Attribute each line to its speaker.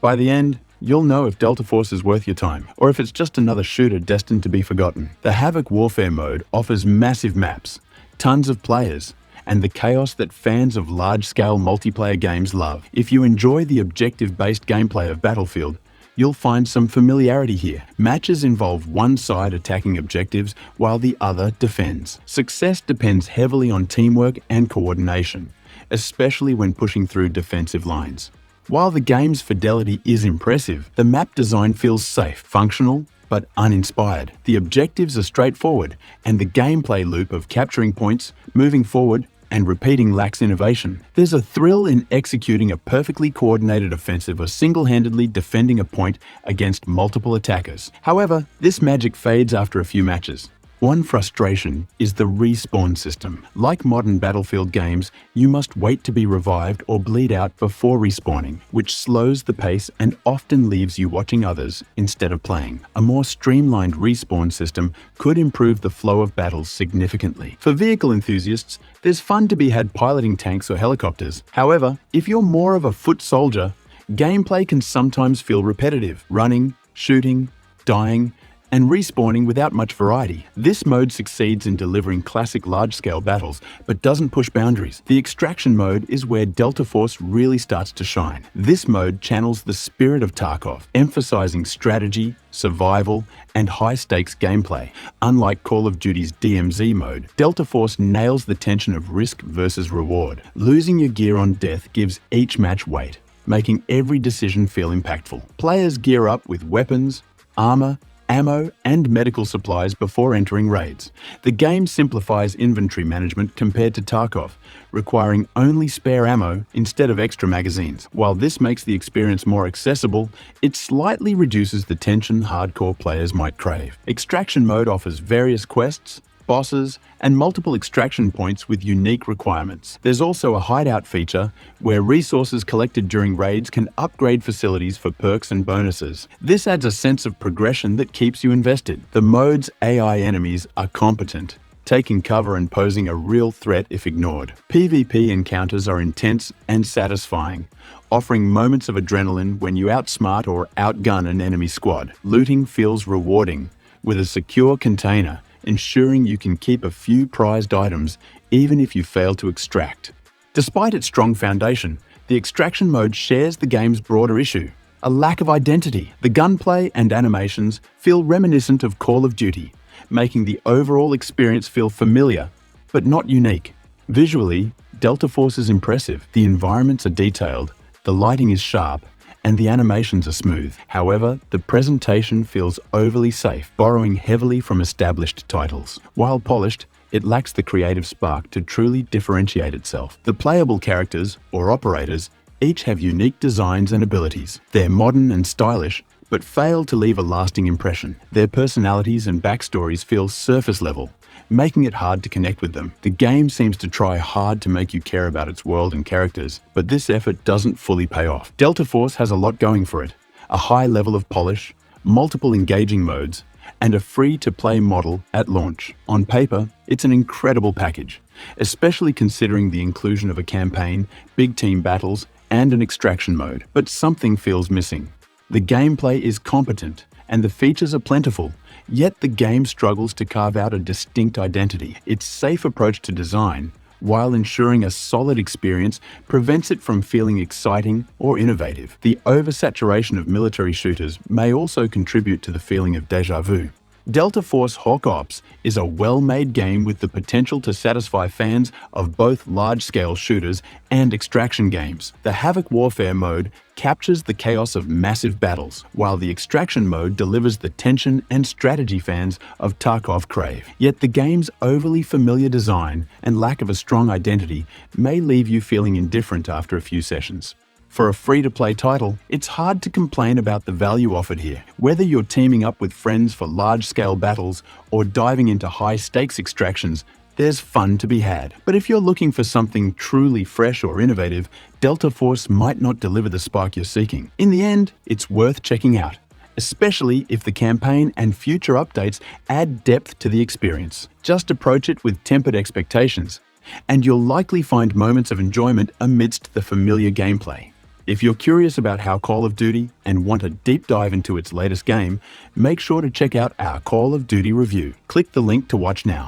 Speaker 1: By the end, you'll know if Delta Force is worth your time, or if it's just another shooter destined to be forgotten. The Havoc Warfare mode offers massive maps, tons of players, and the chaos that fans of large-scale multiplayer games love. If you enjoy the objective-based gameplay of Battlefield, you'll find some familiarity here. Matches involve one side attacking objectives while the other defends. Success depends heavily on teamwork and coordination, especially when pushing through defensive lines. While the game's fidelity is impressive, the map design feels safe, functional, but uninspired. The objectives are straightforward, and the gameplay loop of capturing points, moving forward, and repeating lacks innovation. There's a thrill in executing a perfectly coordinated offensive or single-handedly defending a point against multiple attackers. However, this magic fades after a few matches. One frustration is the respawn system. Like modern Battlefield games, you must wait to be revived or bleed out before respawning, which slows the pace and often leaves you watching others instead of playing. A more streamlined respawn system could improve the flow of battles significantly. For vehicle enthusiasts, there's fun to be had piloting tanks or helicopters. However, if you're more of a foot soldier, gameplay can sometimes feel repetitive, running, shooting, dying, and respawning without much variety. This mode succeeds in delivering classic large-scale battles, but doesn't push boundaries. The extraction mode is where Delta Force really starts to shine. This mode channels the spirit of Tarkov, emphasizing strategy, survival, and high-stakes gameplay. Unlike Call of Duty's DMZ mode, Delta Force nails the tension of risk versus reward. Losing your gear on death gives each match weight, making every decision feel impactful. Players gear up with weapons, armor, ammo, and medical supplies before entering raids. The game simplifies inventory management compared to Tarkov, requiring only spare ammo instead of extra magazines. While this makes the experience more accessible, it slightly reduces the tension hardcore players might crave. Extraction mode offers various quests, bosses, and multiple extraction points with unique requirements. There's also a hideout feature where resources collected during raids can upgrade facilities for perks and bonuses. This adds a sense of progression that keeps you invested. The mode's AI enemies are competent, taking cover and posing a real threat if ignored. PvP encounters are intense and satisfying, offering moments of adrenaline when you outsmart or outgun an enemy squad. Looting feels rewarding, with a secure container, ensuring you can keep a few prized items even if you fail to extract. Despite its strong foundation, the extraction mode shares the game's broader issue, a lack of identity. The gunplay and animations feel reminiscent of Call of Duty, making the overall experience feel familiar, but not unique. Visually, Delta Force is impressive. The environments are detailed, the lighting is sharp, and the animations are smooth. However, the presentation feels overly safe, borrowing heavily from established titles. While polished, it lacks the creative spark to truly differentiate itself. The playable characters, or operators, each have unique designs and abilities. They're modern and stylish, but fail to leave a lasting impression. Their personalities and backstories feel surface level, making it hard to connect with them. The game seems to try hard to make you care about its world and characters, but this effort doesn't fully pay off. Delta Force has a lot going for it: a high level of polish, multiple engaging modes, and a free-to-play model at launch. On paper, it's an incredible package, especially considering the inclusion of a campaign, big team battles, and an extraction mode. But something feels missing. The gameplay is competent, and the features are plentiful, yet the game struggles to carve out a distinct identity. Its safe approach to design, while ensuring a solid experience, prevents it from feeling exciting or innovative. The oversaturation of military shooters may also contribute to the feeling of déjà vu. Delta Force Hawk Ops is a well-made game with the potential to satisfy fans of both large-scale shooters and extraction games. The Havoc Warfare mode captures the chaos of massive battles, while the extraction mode delivers the tension and strategy fans of Tarkov crave. Yet the game's overly familiar design and lack of a strong identity may leave you feeling indifferent after a few sessions. For a free-to-play title, it's hard to complain about the value offered here. Whether you're teaming up with friends for large-scale battles or diving into high-stakes extractions, there's fun to be had. But if you're looking for something truly fresh or innovative, Delta Force might not deliver the spark you're seeking. In the end, it's worth checking out, especially if the campaign and future updates add depth to the experience. Just approach it with tempered expectations, and you'll likely find moments of enjoyment amidst the familiar gameplay. If you're curious about how Call of Duty and want a deep dive into its latest game, make sure to check out our Call of Duty review. Click the link to watch now.